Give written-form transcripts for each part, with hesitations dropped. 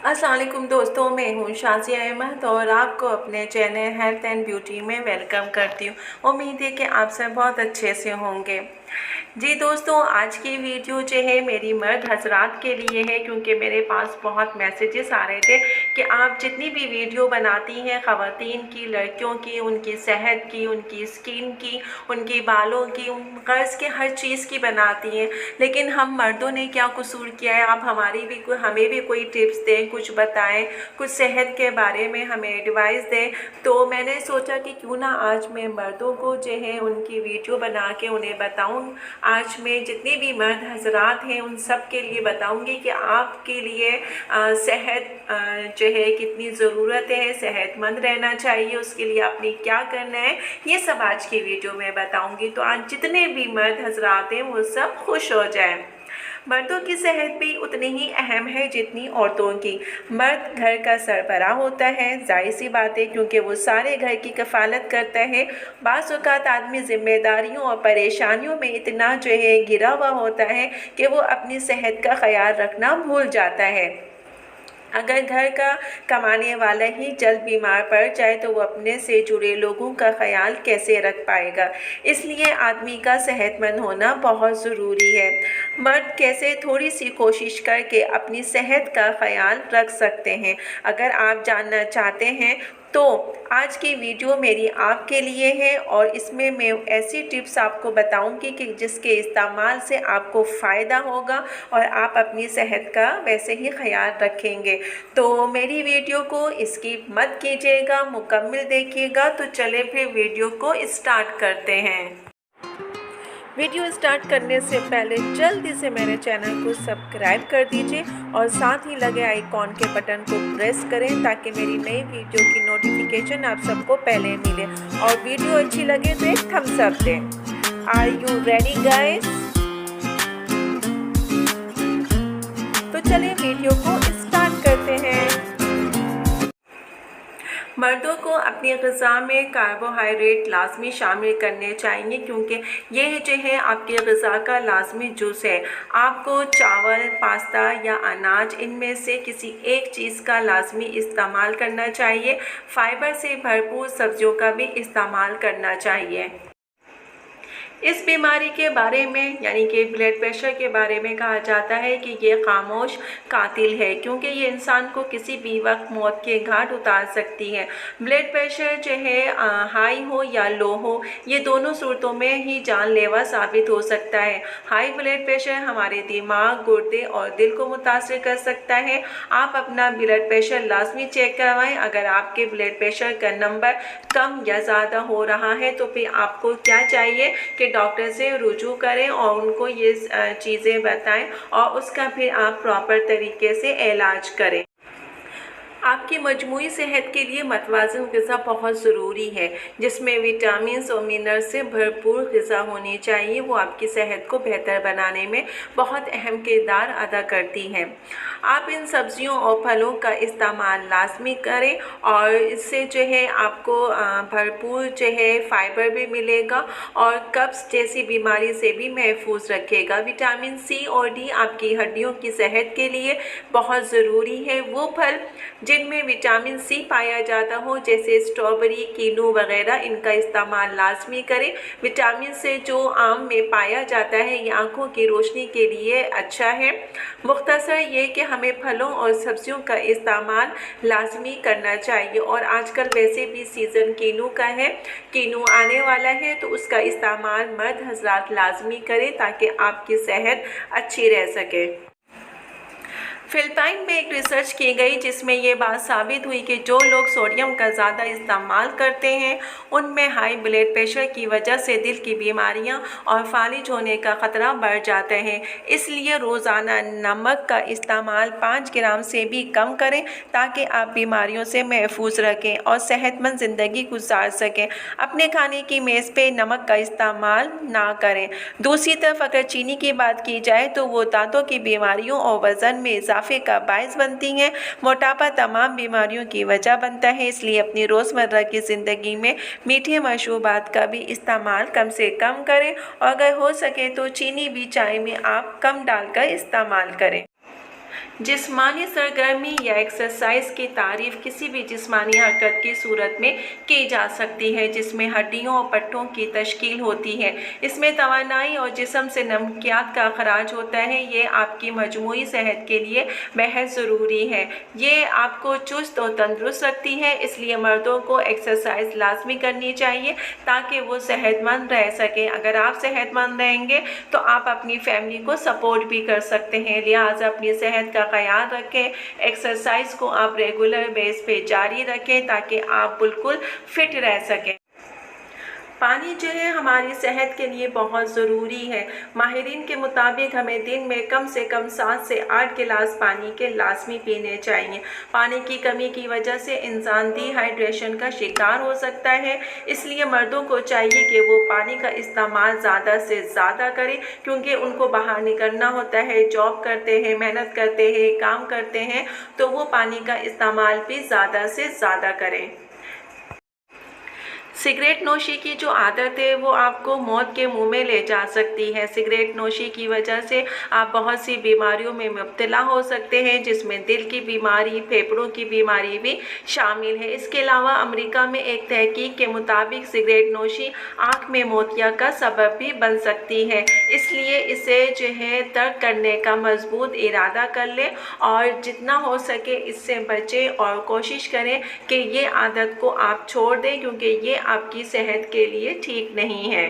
अस्सलाम वालेकुम दोस्तों, मैं हूँ शाज़िया अहमद और आपको अपने चैनल हेल्थ एंड ब्यूटी में वेलकम करती हूँ। उम्मीद है कि आप सब बहुत अच्छे से होंगे। जी दोस्तों, आज की वीडियो जो है मेरी मर्द हजरात के लिए है, क्योंकि मेरे पास बहुत मैसेजेस आ रहे थे कि आप जितनी भी वीडियो बनाती हैं ख़वातीन की, लड़कियों की, उनकी सेहत की, उनकी स्किन की, उनकी बालों की, गर्ल्स के हर चीज़ की बनाती हैं, लेकिन हम मर्दों ने क्या कसूर किया है? आप हमें भी कोई टिप्स दें, कुछ बताएं, कुछ सेहत के बारे में हमें एडवाइस दें। तो मैंने सोचा कि क्यों ना आज मैं मर्दों को जो है उनकी वीडियो बना के उन्हें बताऊं। आज मैं जितने भी मर्द हजरात हैं उन सब के लिए बताऊंगी कि आपके लिए सेहत जो है कितनी ज़रूरत है, सेहतमंद रहना चाहिए, उसके लिए आपने क्या करना है, ये सब आज की वीडियो में बताऊंगी। तो आज जितने भी मर्द हजरात हैं वो सब खुश हो जाएं। मर्दों की सेहत भी उतनी ही अहम है जितनी औरतों की। मर्द घर का सरबराह होता है, जाहिर सी बात है, क्योंकि वो सारे घर की कफालत करता है। बाज़ औक़ात आदमी ज़िम्मेदारियों और परेशानियों में इतना जो है घिरा हुआ होता है कि वो अपनी सेहत का ख्याल रखना भूल जाता है। अगर घर का कमाने वाला ही जल्द बीमार पड़ जाए तो वो अपने से जुड़े लोगों का ख्याल कैसे रख पाएगा? इसलिए आदमी का सेहतमंद होना बहुत ज़रूरी है। मर्द कैसे थोड़ी सी कोशिश करके अपनी सेहत का ख्याल रख सकते हैं, अगर आप जानना चाहते हैं तो आज की वीडियो मेरी आपके लिए है और इसमें मैं ऐसी टिप्स आपको बताऊंगी कि जिसके इस्तेमाल से आपको फ़ायदा होगा और आप अपनी सेहत का वैसे ही ख्याल रखेंगे। तो मेरी वीडियो को स्किप मत कीजिएगा, मुकम्मल देखिएगा। तो चले फिर वीडियो को स्टार्ट करते हैं। वीडियो स्टार्ट करने से पहले जल्दी से मेरे चैनल को सब्सक्राइब कर दीजिए और साथ ही लगे आइकॉन के बटन को प्रेस करें ताकि मेरी नई वीडियो की नोटिफिकेशन आप सबको पहले मिले। और वीडियो अच्छी लगे तो एक थम्स अप दें। Are you ready guys? तो चलिए वीडियो को स्टार्ट करते हैं। मर्दों को अपनी ग़िज़ा में कार्बोहाइड्रेट लाजमी शामिल करने चाहिए, क्योंकि ये जो है आपकी ग़िज़ा का लाजमी जुज़ है। आपको चावल, पास्ता या अनाज, इनमें से किसी एक चीज़ का लाजमी इस्तेमाल करना चाहिए। फ़ाइबर से भरपूर सब्जियों का भी इस्तेमाल करना चाहिए। इस बीमारी के बारे में यानी कि ब्लड प्रेशर के बारे में कहा जाता है कि ये खामोश कातिल है, क्योंकि ये इंसान को किसी भी वक्त मौत के घाट उतार सकती है। ब्लड प्रेशर जो है हाई हो या लो हो, ये दोनों सूरतों में ही जानलेवा साबित हो सकता है। हाई ब्लड प्रेशर हमारे दिमाग, गुर्दे और दिल को मुतासर कर सकता है। आप अपना ब्लड प्रेशर लाजमी चेक करवाएं। अगर आपके ब्लड प्रेशर का नंबर कम या ज़्यादा हो रहा है तो फिर आपको क्या चाहिए कि डॉक्टर से रुजू करें और उनको ये चीज़ें बताएं और उसका फिर आप प्रॉपर तरीके से इलाज करें। आपकी मजमूई सेहत के लिए मतवाज़न ग़िज़ा बहुत ज़रूरी है, जिसमें विटामिन और मिनरल से भरपूर ग़िज़ा होनी चाहिए। वो आपकी सेहत को बेहतर बनाने में बहुत अहम किरदार अदा करती हैं। आप इन सब्ज़ियों और फलों का इस्तेमाल लाजमी करें और इससे जो है आपको भरपूर जो है फ़ाइबर भी मिलेगा और कब्ज़ जैसी बीमारी से भी महफूज रखेगा। विटामिन सी और डी आपकी हड्डियों की सेहत के लिए बहुत ज़रूरी है। वो फल जिनमें विटामिन सी पाया जाता हो, जैसे स्ट्रॉबेरी, कीनू वगैरह, इनका इस्तेमाल लाजमी करें। विटामिन से जो आम में पाया जाता है ये आँखों की रोशनी के लिए अच्छा है। मुख्तसर ये कि हमें फलों और सब्जियों का इस्तेमाल लाजमी करना चाहिए। और आजकल वैसे भी सीज़न कीनू का है, कीनू आने वाला है, तो उसका इस्तेमाल मर्द हजरात लाजमी करें ताकि आपकी सेहत अच्छी रह सके। फिलिपाइन में एक रिसर्च की गई जिसमें ये बात साबित हुई कि जो लोग सोडियम का ज़्यादा इस्तेमाल करते हैं उनमें हाई ब्लड प्रेशर की वजह से दिल की बीमारियां और फालिज होने का ख़तरा बढ़ जाता है। इसलिए रोज़ाना नमक का इस्तेमाल 5 ग्राम से भी कम करें ताकि आप बीमारियों से महफूज रखें और सेहतमंद ज़िंदगी गुजार सकें। अपने खाने की मेज़ पे नमक का इस्तेमाल ना करें। दूसरी तरफ अगर चीनी की बात की जाए तो वो दांतों की बीमारियों और वज़न में इजाफे का बायस बनती हैं। मोटापा तमाम बीमारियों की वजह बनता है, इसलिए अपनी रोज़मर्रा की ज़िंदगी में मीठे मशरूबात का भी इस्तेमाल कम से कम करें और अगर हो सके तो चीनी भी चाय में आप कम डालकर इस्तेमाल करें। जिस्मानी सरगर्मी या एक्सरसाइज की तारीफ किसी भी जिस्मानी हरकत की सूरत में की जा सकती है जिसमें हड्डियों और पट्टों की तश्कील होती है। इसमें तवानाई और जिस्म से नमकियात का अखराज होता है। ये आपकी मजमूई सेहत के लिए बेहद ज़रूरी है। ये आपको चुस्त और तंदुरुस्त रखती है, इसलिए मर्दों को एक्सरसाइज लाजमी करनी चाहिए ताकि वो सेहतमंद रह सकें। अगर आप सेहतमंद रहेंगे तो आप अपनी फैमिली को सपोर्ट भी कर सकते हैं। लिहाजा अपनी सेहत का ख्याल रखें, एक्सरसाइज को आप रेगुलर बेस पे जारी रखें ताकि आप बिल्कुल फिट रह सकें। पानी जो है हमारी सेहत के लिए बहुत ज़रूरी है। माहिरीन के मुताबिक हमें दिन में कम से कम 7 से 8 गिलास पानी के लाजमी पीने चाहिए। पानी की कमी की वजह से इंसान डिहाइड्रेशन का शिकार हो सकता है, इसलिए मर्दों को चाहिए कि वो पानी का इस्तेमाल ज़्यादा से ज़्यादा करें, क्योंकि उनको बाहर निकलना होता है, जॉब करते हैं, मेहनत करते हैं, काम करते हैं, तो वो पानी का इस्तेमाल भी ज़्यादा से ज़्यादा करें। सिगरेट नोशी की जो आदत है वो आपको मौत के मुंह में ले जा सकती है। सिगरेट नोशी की वजह से आप बहुत सी बीमारियों में मुब्तला हो सकते हैं, जिसमें दिल की बीमारी, फेफड़ों की बीमारी भी शामिल है। इसके अलावा अमेरिका में एक तहकीक के मुताबिक सिगरेट नोशी आँख में मोतिया का सबब भी बन सकती है, इसलिए इसे जो है तर्क करने का मजबूत इरादा कर लें और जितना हो सके इससे बचें और कोशिश करें कि ये आदत को आप छोड़ दें, क्योंकि ये आपकी सेहत के लिए ठीक नहीं है।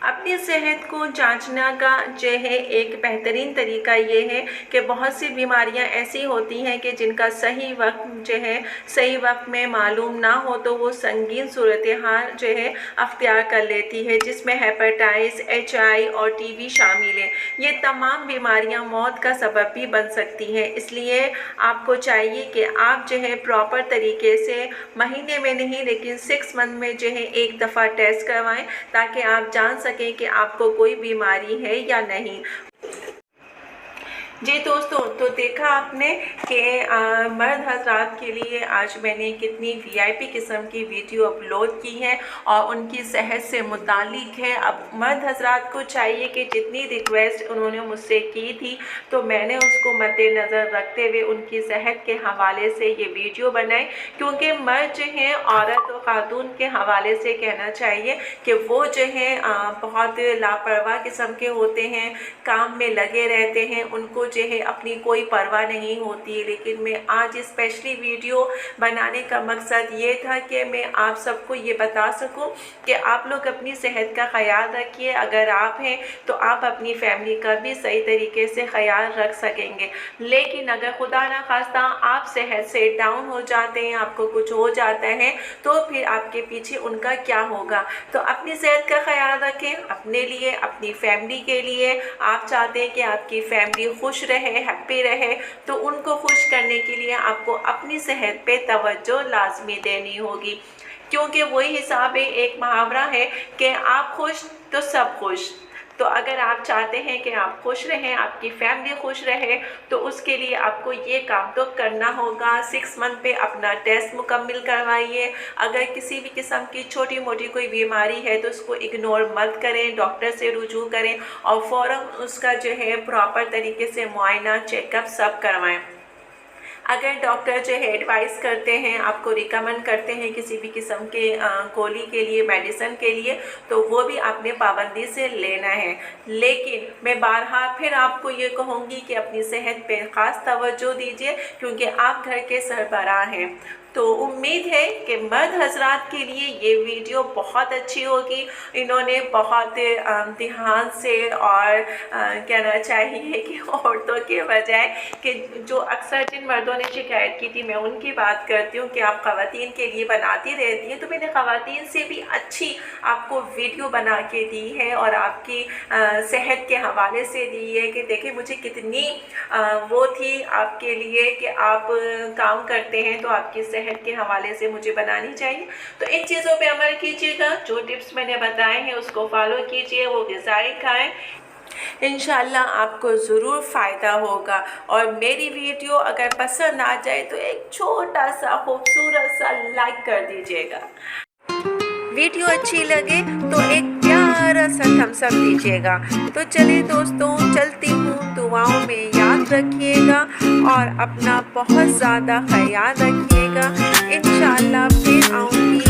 अपनी सेहत को जांचना का जो है एक बेहतरीन तरीका ये है कि बहुत सी बीमारियां ऐसी होती हैं कि जिनका सही वक्त जो है सही वक्त में मालूम ना हो तो वो संगीन सूरत हाल जो है अख्तियार कर लेती है, जिसमें हेपेटाइटिस, HIV और TB शामिल है। ये तमाम बीमारियां मौत का सबब भी बन सकती हैं, इसलिए आपको चाहिए कि आप जो है प्रॉपर तरीके से महीने में नहीं लेकिन 6 मंथ में जो है एक दफ़ा टेस्ट करवाएं ताकि आप जान सकें कि आपको कोई बीमारी है या नहीं। जी दोस्तों, तो देखा आपने कि मर्द हजरात के लिए आज मैंने कितनी VIP किस्म की वीडियो अपलोड की है और उनकी सेहत से मुतालिक है। अब मर्द हजरात को चाहिए कि जितनी रिक्वेस्ट उन्होंने मुझसे की थी तो मैंने उसको मद्देनज़र रखते हुए उनकी सेहत के हवाले से ये वीडियो बनाई, क्योंकि मर्द जो हैं औरत और खातून के हवाले से कहना चाहिए कि वो जो है बहुत लापरवाह किस्म के होते हैं, काम में लगे रहते हैं, उनको जो है अपनी कोई परवाह नहीं होती है। लेकिन मैं आज स्पेशली वीडियो बनाने का मकसद ये था कि मैं आप सबको ये बता सकूं कि आप लोग अपनी सेहत का ख्याल रखिए। अगर आप हैं तो आप अपनी फैमिली का भी सही तरीके से ख्याल रख सकेंगे। लेकिन अगर खुदा ना खास्ता आप सेहत से डाउन हो जाते हैं, आपको कुछ हो जाता है, तो फिर आपके पीछे उनका क्या होगा। तो अपनी सेहत का ख्याल रखें, अपने लिए, अपनी फैमिली के लिए। आप चाहते हैं कि आपकी फैमिली खुश रहे, हैप्पी रहे, तो उनको खुश करने के लिए आपको अपनी सेहत पे तवज्जो लाजमी देनी होगी, क्योंकि वही हिसाब है, एक मुहावरा है कि आप खुश तो सब खुश। तो अगर आप चाहते हैं कि आप खुश रहें, आपकी फैमिली खुश रहे, तो उसके लिए आपको ये काम तो करना होगा। 6 मंथ पे अपना टेस्ट मुकम्मल करवाइए। अगर किसी भी किस्म की छोटी मोटी कोई बीमारी है तो उसको इग्नोर मत करें, डॉक्टर से रुजू करें और फ़ौरन उसका जो है प्रॉपर तरीके से मुआयना, चेकअप सब करवाएं। अगर डॉक्टर जो है एडवाइस करते हैं, आपको रिकमेंड करते हैं किसी भी किस्म के गोली के लिए, मेडिसिन के लिए, तो वो भी आपने पाबंदी से लेना है। लेकिन मैं बारहा फिर आपको ये कहूँगी कि अपनी सेहत पे ख़ास तवज्जो दीजिए, क्योंकि आप घर के सरबराह हैं। तो उम्मीद है कि मर्द हजरात के लिए ये वीडियो बहुत अच्छी होगी। इन्होंने बहुत ध्यान से और कहना चाहिए कि औरतों के बजाय कि जो अक्सर जिन मर्दों ने शिकायत की थी, मैं उनकी बात करती हूँ कि आप ख़वातीन के लिए बनाती रहती हैं, तो मैंने ख़वातीन से भी अच्छी आपको वीडियो बना के दी है और आपकी सेहत के हवाले से दी है कि देखिए मुझे कितनी वो थी आपके लिए कि आप काम करते हैं, तो आपकी सेहत के हवाले से मुझे बनानी चाहिए। तो इन चीज़ों पे अमल कीजिएगा, जो टिप्स मैंने बताए हैं उसको फॉलो कीजिए, वो ग़िज़ाएँ खाएँ, इंशाल्लाह आपको ज़रूर फ़ायदा होगा। और मेरी वीडियो अगर पसंद आ जाए तो एक छोटा सा खूबसूरत सा लाइक कर दीजिएगा। वीडियो अच्छी लगे तो एक प्यारा सा थम्स अप दीजिएगा। तो चलिए दोस्तों, चलती हूँ। दुआओं में याद रखिएगा और अपना बहुत ज़्यादा ख्याल रखिएगा। इंशाअल्लाह फिर आऊँगी